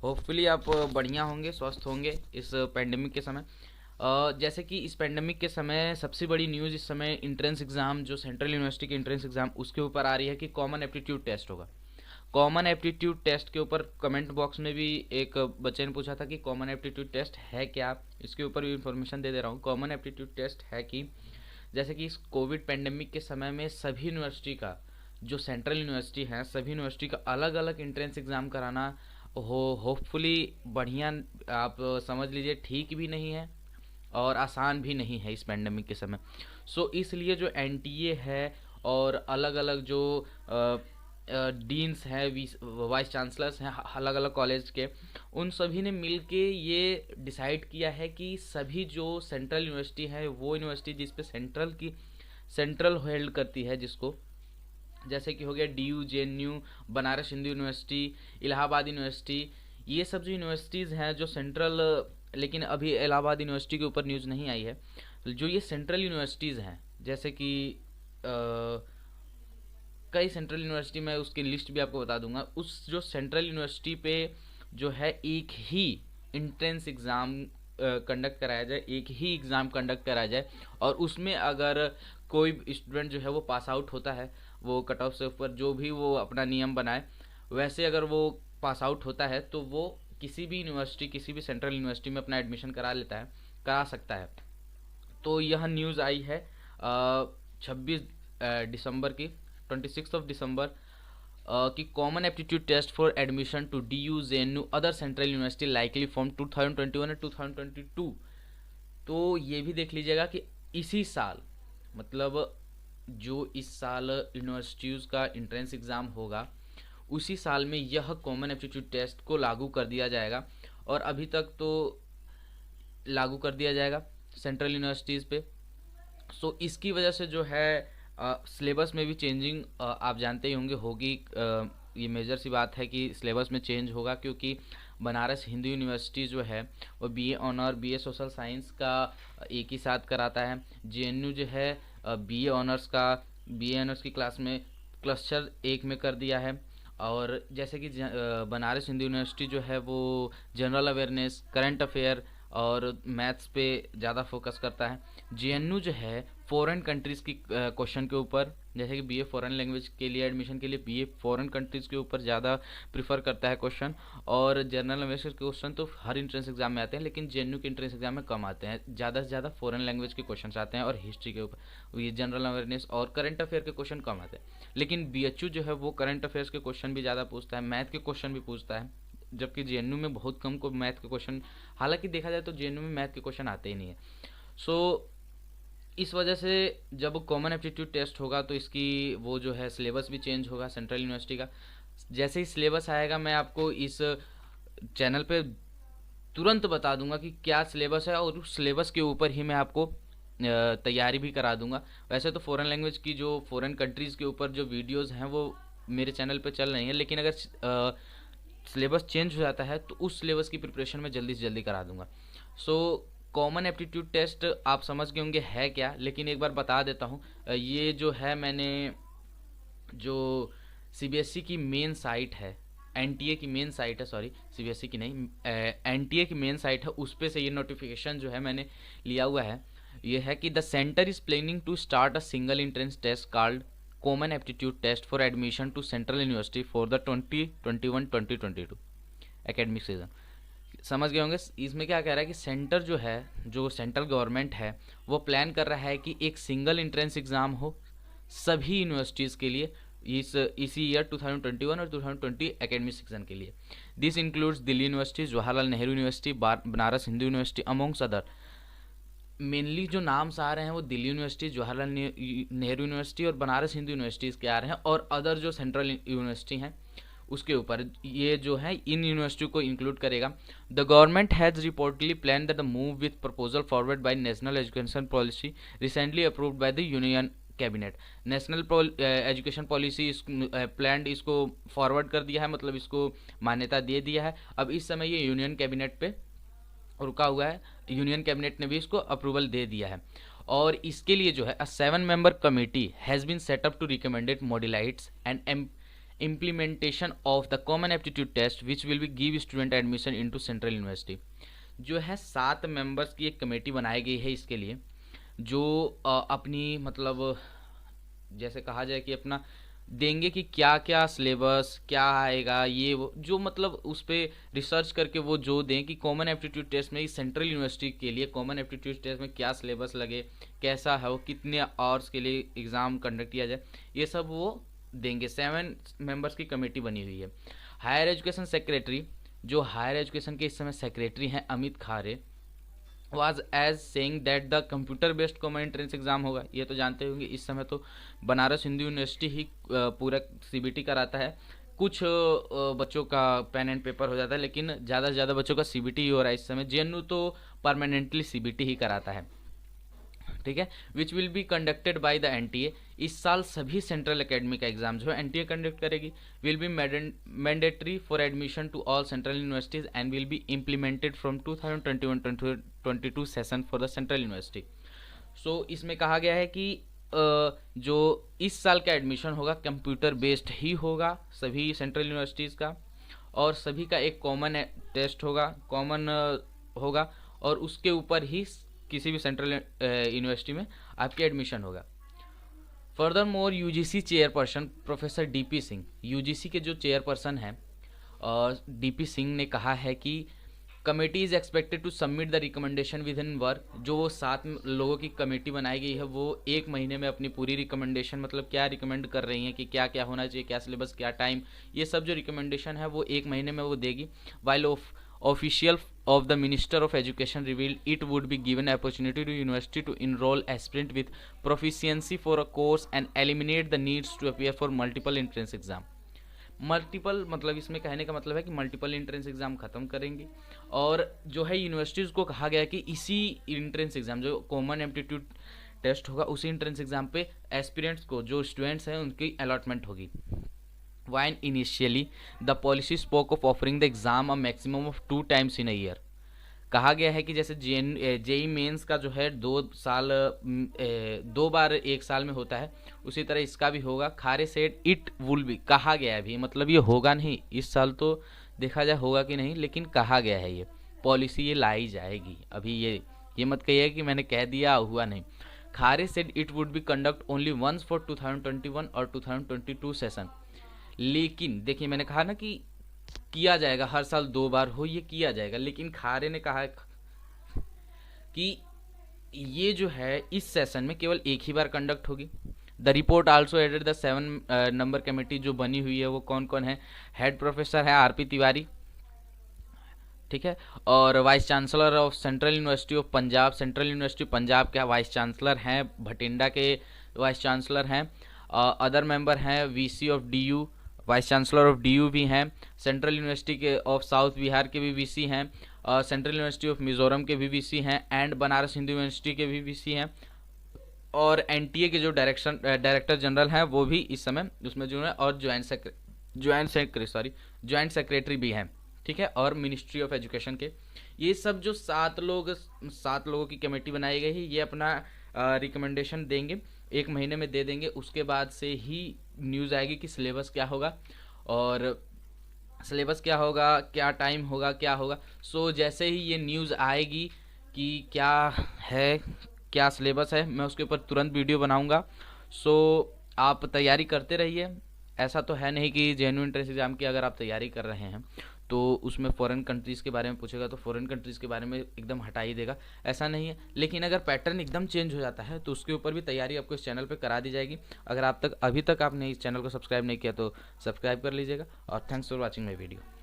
Hopefully आप बढ़िया होंगे, स्वस्थ होंगे इस पेंडेमिक के समय। जैसे कि इस पेंडेमिक के समय सबसे बड़ी न्यूज़ इस समय इंट्रेंस एग्ज़ाम, जो सेंट्रल यूनिवर्सिटी के इंट्रेंस एग्ज़ाम, उसके ऊपर आ रही है कि कॉमन एप्टीट्यूड टेस्ट होगा। कॉमन एप्टीट्यूड टेस्ट के ऊपर कमेंट बॉक्स में भी एक बच्चे ने पूछा था कि कॉमन एप्टीट्यूड टेस्ट है क्या। इसके ऊपर भी इंफॉर्मेशन दे रहा हूँ। कॉमन एप्टीट्यूड टेस्ट है कि जैसे कि इस कोविड पेंडेमिक के समय में सभी यूनिवर्सिटी का, जो सेंट्रल यूनिवर्सिटी है, सभी यूनिवर्सिटी का अलग अलग इंट्रेंस एग्ज़ाम कराना होपफुली बढ़िया, आप समझ लीजिए, ठीक भी नहीं है और आसान भी नहीं है इस पेंडेमिक के समय। सो इसलिए जो एनटीए है और अलग अलग जो डीन्स हैं, वाइस चांसलर्स हैं अलग अलग कॉलेज के, उन सभी ने मिलके ये डिसाइड किया है कि सभी जो सेंट्रल यूनिवर्सिटी है, वो यूनिवर्सिटी जिस पे सेंट्रल होल्ड करती है, जिसको जैसे कि हो गया DU, JNU, Banaras Hindu university, Allahabad university, ये सब जो यूनिवर्सिटीज़ हैं जो सेंट्रल, लेकिन अभी इलाहाबाद यूनिवर्सिटी के ऊपर न्यूज़ नहीं आई है। जो ये सेंट्रल यूनिवर्सिटीज़ हैं, जैसे कि कई सेंट्रल यूनिवर्सिटी, मैं उसकी लिस्ट भी आपको बता दूंगा, उस जो सेंट्रल यूनिवर्सिटी पे जो है एक ही इंट्रेंस एग्ज़ाम कंडक्ट कराया जाए, एक ही एग्ज़ाम कंडक्ट कराया जाए, और उसमें अगर कोई स्टूडेंट जो है वो पास आउट होता है, वो कट ऑफ से ऊपर जो भी वो अपना नियम बनाए, वैसे अगर वो पास आउट होता है तो वो किसी भी यूनिवर्सिटी, किसी भी सेंट्रल यूनिवर्सिटी में अपना एडमिशन करा सकता है। तो यह न्यूज़ आई है 26 दिसंबर की, 26 दिसंबर कि common aptitude test for admission to D U, J N U, other central university likely from 2021 और 2022। तो ये भी देख लीजिएगा कि इसी साल, मतलब जो इस साल यूनिवर्सिटीज़ का इंट्रेंस एग्ज़ाम होगा, उसी साल में यह कॉमन एप्टीट्यूड टेस्ट को लागू कर दिया जाएगा। और अभी तक तो लागू कर दिया जाएगा सेंट्रल यूनिवर्सिटीज़ पे। सो इसकी वजह से जो है सिलेबस में भी चेंजिंग आप जानते ही होंगे होगी। ये मेजर सी बात है कि सिलेबस में चेंज होगा, क्योंकि बनारस हिंदू यूनिवर्सिटी जो है वो BA honour, BA social science का एक ही साथ कराता है। जेएनयू जो है बीए ऑनर्स की क्लास में क्लस्टर एक में कर दिया है। और जैसे कि बनारस हिंदू यूनिवर्सिटी जो है वो जनरल अवेयरनेस, करंट अफेयर और मैथ्स पे ज़्यादा फोकस करता है। जेएनयू जो है फॉरेन कंट्रीज़ की क्वेश्चन के ऊपर, जैसे कि बीए फॉरेन लैंग्वेज के लिए एडमिशन के लिए बीए फॉरेन कंट्रीज़ के ऊपर ज़्यादा प्रीफर करता है क्वेश्चन। और जनरल अवेयरनेस के क्वेश्चन तो हर इंट्रेंस एग्जाम में आते हैं, लेकिन जेएनयू के इंट्रेंस एग्जाम में कम आते हैं। ज़्यादा से ज़्यादा फॉरेन लैंग्वेज के क्वेश्चन आते हैं और हिस्ट्री के ऊपर, ये जनरल अवेयरनेस और करंट अफेयर के क्वेश्चन कम आते हैं। लेकिन बीएचयू जो है वो करंट अफेयर्स के क्वेश्चन भी ज़्यादा पूछता है, मैथ के क्वेश्चन भी पूछता है, जबकि जेएनयू में बहुत कम को मैथ के क्वेश्चन, हालांकि देखा जाए तो जेएनयू में मैथ के क्वेश्चन आते ही नहीं है। सो इस वजह से जब कॉमन एप्टीट्यूड टेस्ट होगा तो इसकी वो जो है सिलेबस भी चेंज होगा सेंट्रल यूनिवर्सिटी का। जैसे ही सिलेबस आएगा मैं आपको इस चैनल पे तुरंत बता दूंगा कि क्या सिलेबस है, और उस सिलेबस के ऊपर ही मैं आपको तैयारी भी करा दूंगा। वैसे तो फॉरेन लैंग्वेज की, जो फॉरेन कंट्रीज़ के ऊपर जो वीडियोज़ हैं वो मेरे चैनल पे चल रही हैं, लेकिन अगर सिलेबस चेंज हो जाता है तो उस सिलेबस की प्रिपरेशन मैं जल्दी से जल्दी करा दूंगा। सो कॉमन एप्टीट्यूड टेस्ट आप समझ गए होंगे है क्या, लेकिन एक बार बता देता हूँ। ये जो है, मैंने जो सीबीएसई की मेन साइट है, एनटीए की मेन साइट है, सॉरी सीबीएसई की नहीं, एनटीए की मेन साइट है, उस पे से ये नोटिफिकेशन जो है मैंने लिया हुआ है। ये है कि the centre is planning to start a single entrance test called common aptitude test for admission to central university for the 2021-2022 academic season. समझ गए होंगे इसमें क्या कह रहा है कि सेंटर जो है, जो सेंट्रल गवर्नमेंट है, वो प्लान कर रहा है कि एक सिंगल एंट्रेंस एग्ज़ाम हो सभी यूनिवर्सिटीज़ के लिए इसी ईयर 2021 और 2020 एकेडमिक सेक्शन के लिए। This includes Delhi university, Jawaharlal Nehru university, Banaras Hindu university amongst other. Mainly जो नाम्स आ रहे हैं वो दिल्ली यूनिवर्सिटी, जवाहरलाल नेहरू यूनिवर्सिटी और बनारस हिंदू यूनिवर्सिटीज़ के आ रहे हैं, और अदर जो सेंट्रल यूनिवर्सिटी हैं उसके ऊपर ये जो है इन यूनिवर्सिटी को इंक्लूड करेगा। The government has reportedly plan that the move with proposal forward bye national education policy recently approved by the union cabinet. National education policy plan इसको फॉरवर्ड कर दिया है, मतलब इसको मान्यता दे दिया है। अब इस समय ये यूनियन कैबिनेट पे रुका हुआ है, यूनियन कैबिनेट ने भी इसको अप्रूवल दे दिया है। और इसके लिए जो है 7 member committee has been set up to recommended modalities and implementation of the common aptitude test which will be give student admission into central university. जो है 7 मेंबर्स की एक कमेटी बनाई गई है इसके लिए, जो अपनी मतलब जैसे कहा जाए कि अपना देंगे कि क्या क्या सिलेबस क्या आएगा, ये वो जो मतलब उस पर रिसर्च करके वो जो दें कि कॉमन एप्टीट्यूड टेस्ट में सेंट्रल यूनिवर्सिटी के लिए कॉमन एप्टीट्यूड टेस्ट में क्या सिलेबस लगे, कैसा है वो, कितने आवर्स के लिए एग्ज़ाम कंडक्ट किया जाए, ये सब वो देंगे। 7 मेंबर्स की कमेटी बनी हुई है। हायर एजुकेशन सेक्रेटरी, जो हायर एजुकेशन के इस समय सेक्रेटरी हैं Amit Khare, was as saying that the computer based common entrance exam होगा। ये तो जानते होंगे इस समय तो बनारस हिंदू यूनिवर्सिटी ही पूरा सीबीटी कराता है। कुछ बच्चों का पेन एंड पेपर हो जाता है, लेकिन ज़्यादा से ज़्यादा बच्चों का सीबीटी ही हो रहा है इस समय। जेएनयू तो परमानेंटली सीबीटी ही कराता है, ठीक है। Which will be conducted by the NTA. इस साल सभी सेंट्रल एकेडमिक एग्जाम जो है एनटीए कंडक्ट करेगी। Will be mandatory for admission to all central universities and will be implemented from 2021-22 session for the central university. So इसमें कहा गया है कि जो इस साल का एडमिशन होगा कंप्यूटर बेस्ड ही होगा सभी सेंट्रल यूनिवर्सिटीज़ का, और सभी का एक कॉमन टेस्ट होगा, कॉमन होगा, और उसके ऊपर ही किसी भी सेंट्रल यूनिवर्सिटी में आपकी एडमिशन होगा। Further more UGC chairperson professor DP Singh, UGC के जो चेयरपर्सन हैं डीपी सिंह ने कहा है कि committee is expected to submit the recommendation within work. जो वो 7 लोगों की कमेटी बनाई गई है वो 1 महीने में अपनी पूरी रिकमेंडेशन, मतलब क्या रिकमेंड कर रही हैं कि क्या क्या होना चाहिए, क्या सिलेबस, क्या टाइम, ये सब जो रिकमेंडेशन है वो 1 महीने में वो देगी। While official of the Minister of Education revealed it would be given opportunity to university to enroll aspirant with proficiency for a course and eliminate the needs to appear for multiple entrance exam। Multiple मतलब इसमें कहने का मतलब है कि multiple entrance exam खत्म करेंगे, और जो है यूनिवर्सिटीज़ को कहा गया है कि इसी एंट्रेंस एग्जाम जो कॉमन एप्टीट्यूड टेस्ट होगा उसी एंट्रेंस एग्जाम पे एस्पिरेंट्स को, जो स्टूडेंट्स हैं उनकी अलॉटमेंट होगी। When initially the policy spoke of offering the exam a maximum of 2 times in a year। कहा गया है कि जैसे जेई मेंस का जो है 2 बार 1 साल में होता है, उसी तरह इसका भी होगा। खारे सेड इट वुल बी, कहा गया है भी, मतलब ये होगा नहीं इस साल, तो देखा जाए होगा कि नहीं, लेकिन कहा गया है ये पॉलिसी ये लाई जाएगी। अभी ये मत कहिए कि मैंने कह दिया हुआ नहीं। Khare said it would be conduct only once for 2021 और 2022 सेशन। लेकिन देखिए मैंने कहा ना कि किया जाएगा, हर साल 2 बार हो ये किया जाएगा, लेकिन खारे ने कहा कि ये जो है इस सेशन में केवल 1 ही बार कंडक्ट होगी। The report also added the 7 number committee जो बनी हुई है वो कौन कौन है। हेड प्रोफेसर है आरपी तिवारी, ठीक है, और vice chancellor of central university of Punjab, central university Punjab के वाइस चांसलर हैं, भटिंडा के वाइस चांसलर हैं। अदर मेंबर हैं VC of DU, vice chancellor of DU भी हैं। सेंट्रल यूनिवर्सिटी के ऑफ साउथ बिहार के भी वीसी हैं, सेंट्रल यूनिवर्सिटी ऑफ मिजोरम के भी वीसी हैं, एंड बनारस हिंदू यूनिवर्सिटी के भी वीसी हैं, और एनटीए के जो डायरेक्टर जनरल हैं वो भी इस समय उसमें जो है, और ज्वाइंट सेक्रेटरी भी हैं, ठीक है, और मिनिस्ट्री ऑफ एजुकेशन के। ये सब जो 7 लोगों की कमेटी बनाई गई है, ये अपना रिकमेंडेशन देंगे, 1 महीने में दे देंगे। उसके बाद से ही न्यूज़ आएगी कि सिलेबस क्या होगा, और सिलेबस क्या होगा, क्या टाइम होगा, क्या होगा। सो जैसे ही ये न्यूज़ आएगी कि क्या है, क्या सिलेबस है, मैं उसके ऊपर तुरंत वीडियो बनाऊंगा। सो आप तैयारी करते रहिए। ऐसा तो है नहीं कि जेन्युइन एंट्रेंस एग्जाम की अगर आप तैयारी कर रहे हैं तो उसमें फॉरेन कंट्रीज़ के बारे में पूछेगा तो फॉरेन कंट्रीज़ के बारे में एकदम हटा ही देगा, ऐसा नहीं है। लेकिन अगर पैटर्न एकदम चेंज हो जाता है तो उसके ऊपर भी तैयारी आपको इस चैनल पे करा दी जाएगी। अगर अभी तक आपने इस चैनल को सब्सक्राइब नहीं किया तो सब्सक्राइब कर लीजिएगा, और thanks for watching my video.